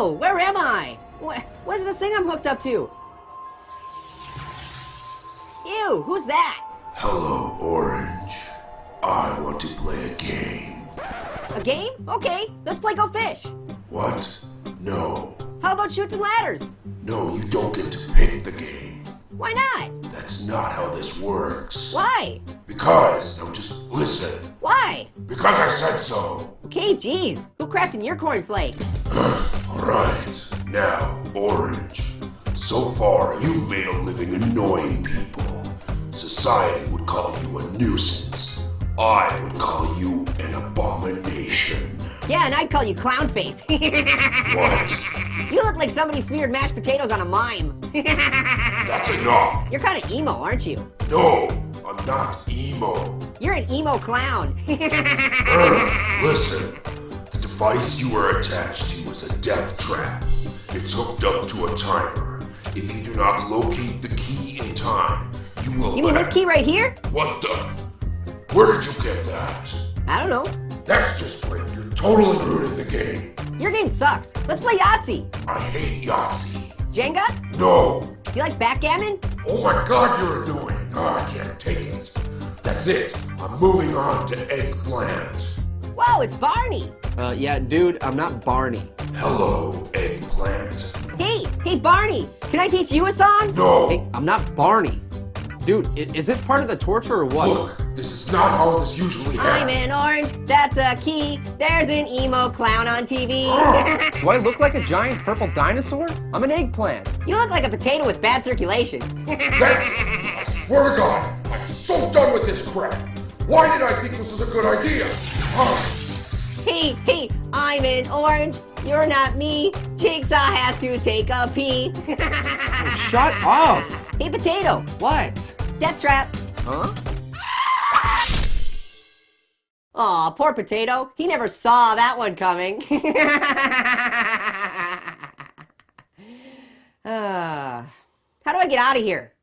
Whoa, where am I? What is this thing I'm hooked up to? Ew, who's that? Hello, Orange. I want to play a game. A game? Okay, let's play Go Fish. What? No. How about Chutes and Ladders? No, you don't get to pick the game. Why not? That's not how this works. Why? Because, now just listen. Why? Because I said so. Okay, geez, who cracked in your cornflake? Alright, now, Orange. So far, you've made a living annoying people. Society would call you a nuisance. I would call you an abomination. Yeah, and I'd call you Clownface. What? You look like somebody smeared mashed potatoes on a mime. That's enough. You're kind of emo, aren't you? No, I'm not emo. You're an emo clown. Listen, the device you are attached to is a death trap. It's hooked up to a timer. If you do not locate the key in time, you will You mean this key right here? What the? Where did you get that? I don't know. That's just great. You're totally ruining the game. Your game sucks. Let's play Yahtzee. I hate Yahtzee. Jenga? No. You like backgammon? Oh my god, you're annoying. Oh, I can't take it. That's it. I'm moving on to Eggplant. Whoa, it's Barney. Yeah, dude, I'm not Barney. Hello, Eggplant. Hey, Barney. Can I teach you a song? No. Hey, I'm not Barney. Dude, is this part of the torture or what? Look, this is not how this usually I'm happens. an orange, that's a key. There's an emo clown on TV. Do I look like a giant purple dinosaur? I'm an eggplant. You look like a potato with bad circulation. I swear to God, I'm so done with this crap. Why did I think this was a good idea? Hey, I'm an orange. You're not me. Jigsaw has to take a pee. Shut up! Hey, potato. What? Death trap. Huh? Aw, poor potato. He never saw that one coming. How do I get out of here?